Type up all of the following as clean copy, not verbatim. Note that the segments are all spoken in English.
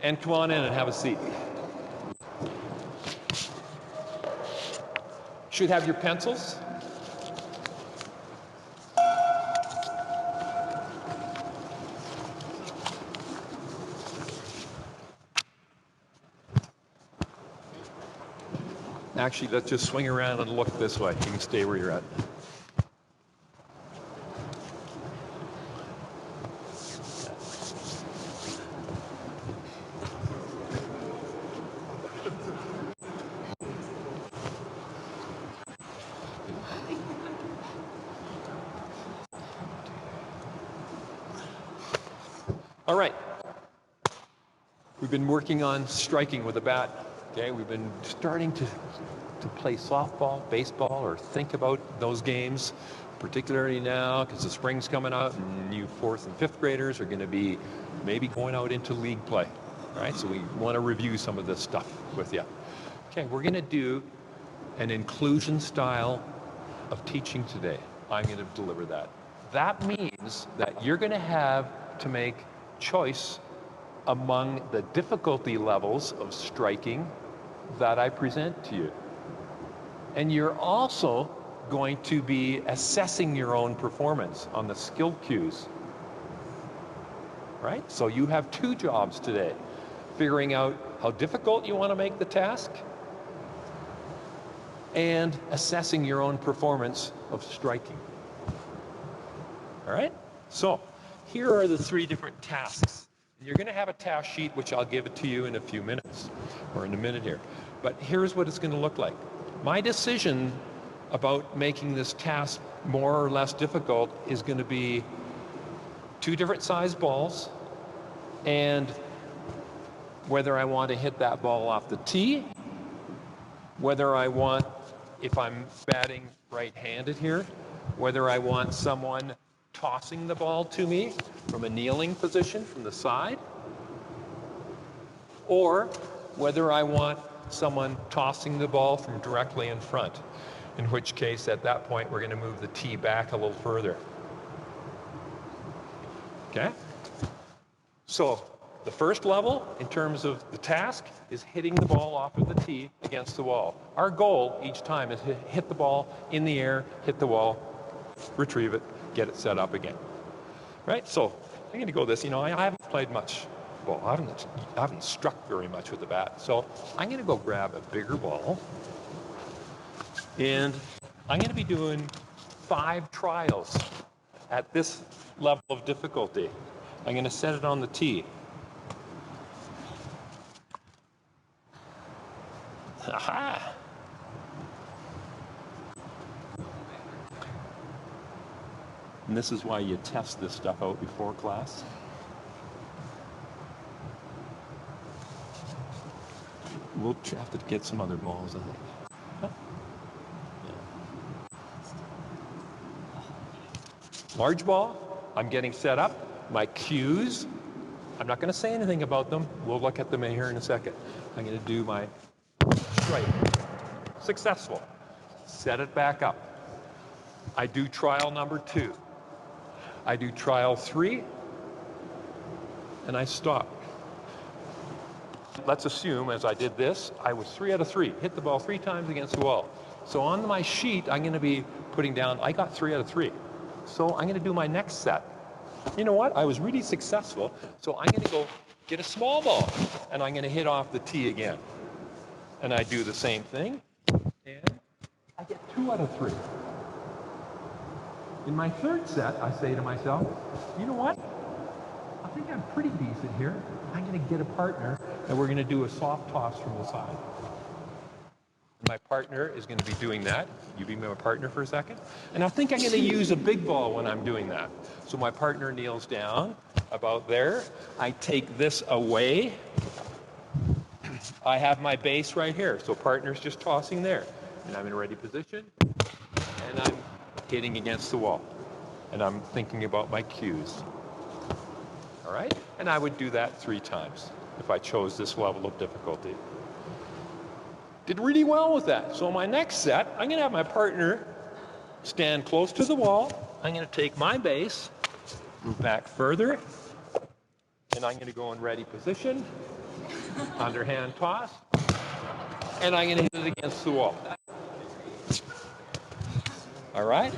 And come on in and have a seat. Should have your pencils. Actually, let's just swing around and look this way. You can stay where you're at. All right. We've been working on striking with a bat. Okay, we've been starting to play softball, baseball, or think about those games, particularly now because the spring's coming out and you 4th and 5th graders are going to be maybe going out into league play. All right, so we want to review some of this stuff with you. Okay, we're going to do an inclusion style of teaching today. I'm going to deliver that. That means that you're going to have to make choice among the difficulty levels of striking that I present to you. And you're also going to be assessing your own performance on the skill cues. Right? So you have 2 jobs today. Figuring out how difficult you want to make the task and assessing your own performance of striking. All right? So here are the 3 different tasks. You're going to have a task sheet, which I'll give it to you in a few minutes, or in a minute here. But here's what it's going to look like. My decision about making this task more or less difficult is going to be 2 different size balls, and whether I want to hit that ball off the tee, whether I want, if I'm batting right-handed here, whether I want someone tossing the ball to me from a kneeling position from the side, or whether I want someone tossing the ball from directly in front, in which case at that point we're going to move the tee back a little further. Okay? So the first level in terms of the task is hitting the ball off of the tee against the wall. Our goal each time is to hit the ball in the air, hit the wall, retrieve it, get it set up again. Right? So I'm going to go this, I haven't played much ball. I haven't struck very much with the bat. So I'm going to go grab a bigger ball, and I'm going to be doing 5 trials at this level of difficulty. I'm going to set it on the tee. Aha! And this is why you test this stuff out before class. We'll have to get some other balls, I think. Huh? Yeah. Large ball, I'm getting set up. My cues, I'm not going to say anything about them. We'll look at them in here in a second. I'm going to do my strike. Successful. Set it back up. I do trial number 2. I do trial 3, and I stop. Let's assume, as I did this, I was 3 out of 3. Hit the ball 3 times against the wall. So on my sheet, I'm going to be putting down, I got 3 out of 3. So I'm going to do my next set. You know what? I was really successful, so I'm going to go get a small ball, and I'm going to hit off the tee again. And I do the same thing, and I get 2 out of 3. In my third set, I say to myself, you know what? I think I'm pretty decent here. I'm going to get a partner, and we're going to do a soft toss from the side. My partner is going to be doing that. You be my partner for a second. And I think I'm going to use a big ball when I'm doing that. So my partner kneels down about there. I take this away. I have my base right here. So partner's just tossing there. And I'm in a ready position. And I'm hitting against the wall. And I'm thinking about my cues. All right? And I would do that 3 times if I chose this level of difficulty. Did really well with that. So my next set, I'm going to have my partner stand close to the wall. I'm going to take my base, move back further, and I'm going to go in ready position. underhand toss, and I'm going to hit it against the wall. All right?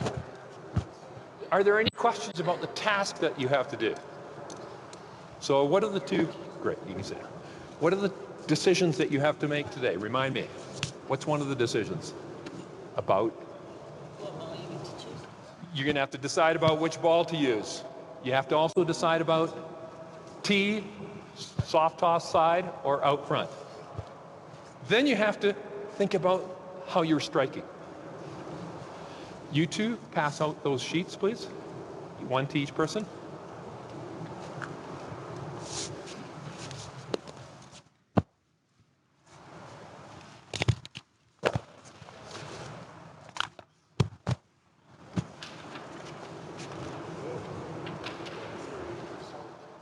Are there any questions about the task that you have to do? So what are the two, great, you can sit down. What are the decisions that you have to make today? Remind me. What's one of the decisions? About? You're going to have to decide about which ball to use. You have to also decide about tee, soft toss side, or out front. Then you have to think about how you're striking. You two pass out those sheets, please. One to each person.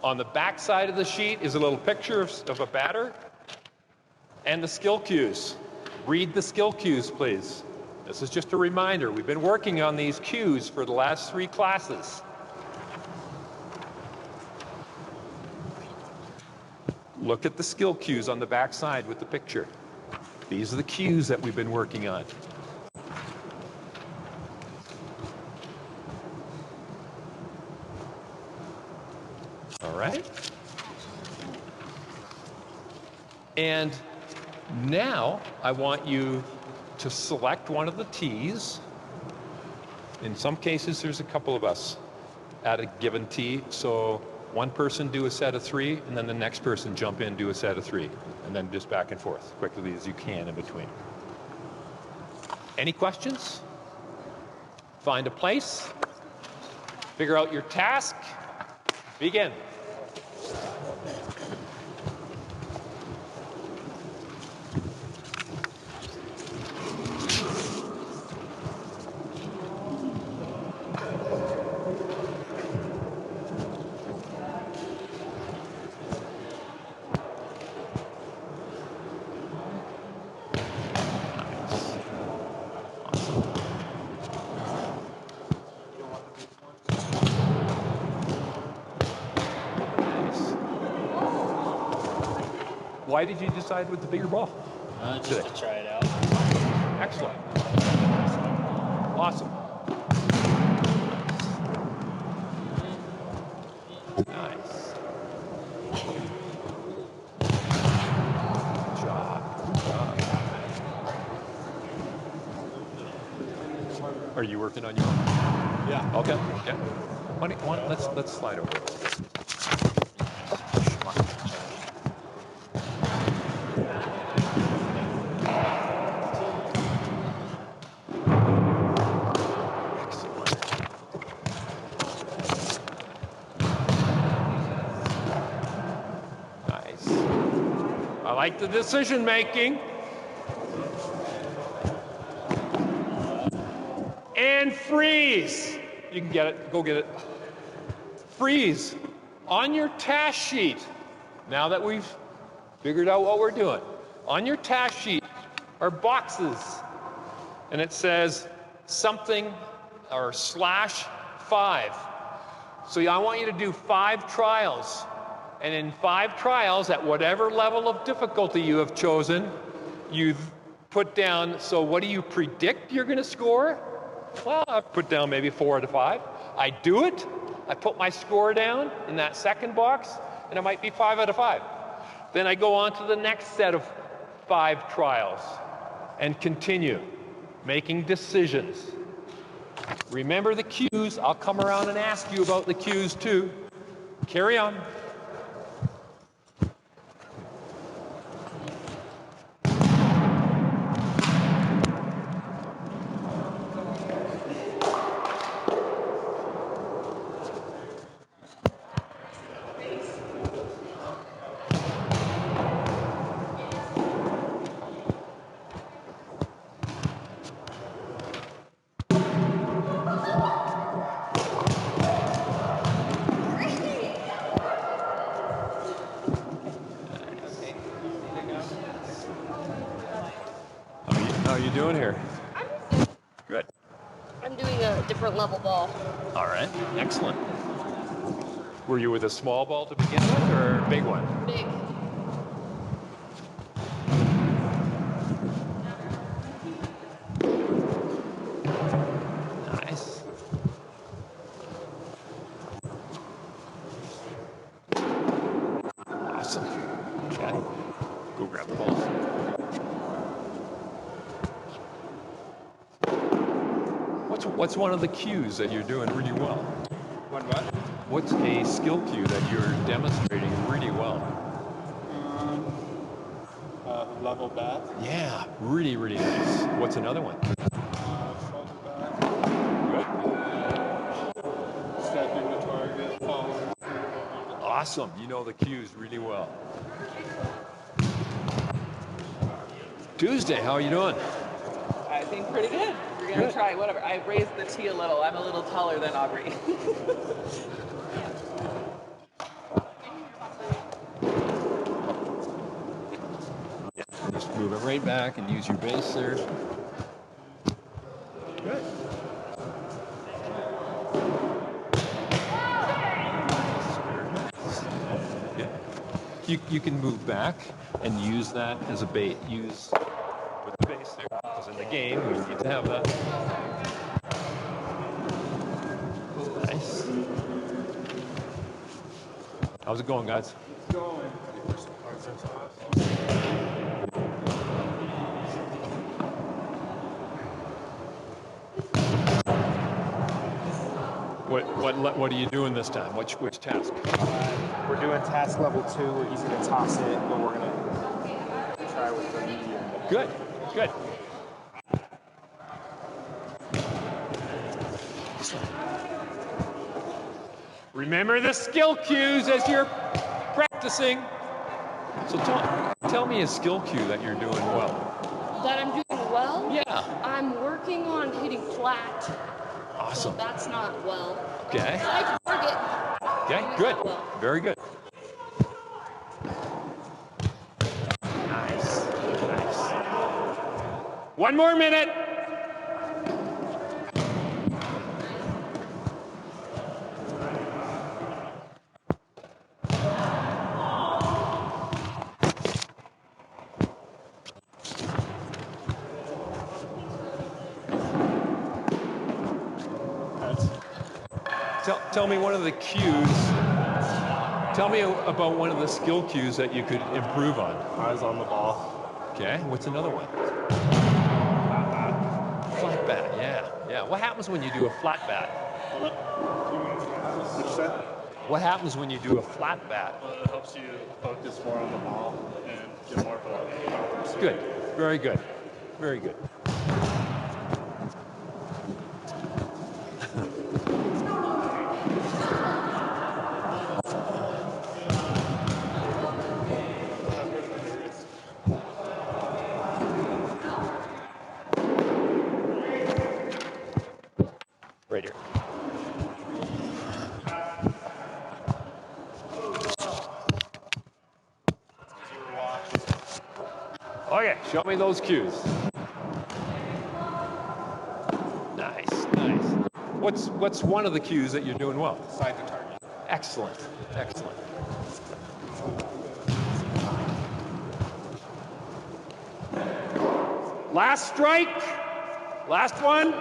On the back side of the sheet is a little picture of a batter and the skill cues. Read the skill cues, please. This is just a reminder. We've been working on these cues for the last 3 classes. Look at the skill cues on the back side with the picture. These are the cues that we've been working on. All right. And now I want you to select one of the tees. In some cases, there's a couple of us at a given tee, so one person do a set of 3, and then the next person jump in, do a set of 3, and then just back and forth, quickly as you can in between. Any questions? Find a place, figure out your task, begin. Why did you decide with the bigger ball? Just to try it out. Excellent. Awesome. Nice. Good job. Good job. Are you working on your own? Yeah. Okay. Yeah. Let's slide over. Like the decision making. And freeze. You can get it. Go get it. Freeze. On your task sheet, now that we've figured out what we're doing, on your task sheet are boxes. And it says something or /5. So I want you to do 5 trials. And in 5 trials, at whatever level of difficulty you have chosen, you put down, so what do you predict you're going to score? Well, I put down maybe 4 out of 5. I do it, I put my score down in that second box, and it might be 5 out of 5. Then I go on to the next set of 5 trials and continue making decisions. Remember the cues. I'll come around and ask you about the cues too. Carry on. How are you doing here? Good. I'm doing a different level ball. All right. Excellent. Were you with a small ball to begin with or a big one? Big. What's one of the cues that you're doing really well? One what? What's a skill cue that you're demonstrating really well? Level bat. Yeah, really, really nice. What's another one? Shoulder bat. Good. Stepping the target. Following. Awesome. You know the cues really well. Tuesday, how are you doing? I think pretty good. We're gonna try whatever. I raised the T a little. I'm a little taller than Aubrey. Just move it right back and use your base there. Good. You can move back and use that as a bait. Use with the base there. Because in the game, we need to have that. Nice. How's it going, guys? What are you doing this time? Which task? We're doing task level 2 where he's going to toss it, but we're going to try with the medium. Good, good. Remember the skill cues as you're practicing. So tell me a skill cue that you're doing well. That I'm doing well? Yeah. I'm working on hitting flat. Awesome. So that's not well. Okay. Side target. Okay, Doing good. that well. Very good. Nice. Nice. One more minute. Tell me one of the cues. Tell me about one of the skill cues that you could improve on. Eyes on the ball. Okay, what's another one? Flat bat, yeah. What happens when you do a flat bat? What's that? What happens when you do a flat bat? Well, it helps you focus more on the ball and get more of a. Good, very good, very good. Right here. Okay, show me those cues. Nice, nice. What's one of the cues that you're doing well? Side the target. Excellent, excellent. Last strike. Last one.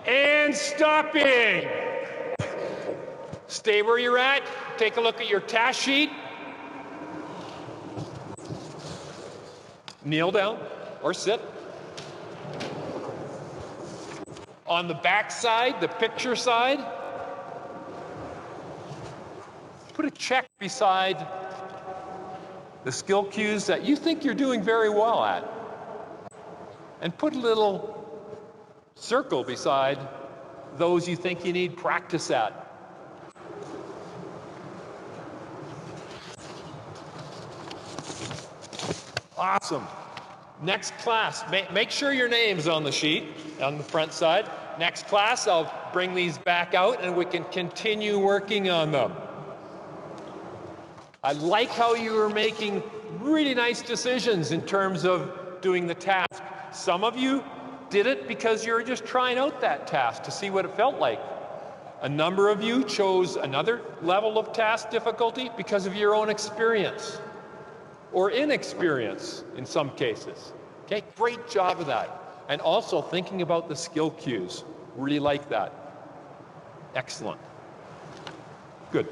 And stopping. Stay where you're at. Take a look at your task sheet. Kneel down or sit. On the back side, the picture side, put a check beside the skill cues that you think you're doing very well at. And put a little circle beside those you think you need practice at. Awesome. Next class, make sure your name's on the sheet, on the front side. Next class, I'll bring these back out and we can continue working on them. I like how you are making really nice decisions in terms of doing the task. Some of you did it because you were just trying out that task to see what it felt like. A number of you chose another level of task difficulty because of your own experience or inexperience in some cases. Okay, great job of that. And also thinking about the skill cues. Really like that. Excellent. Good.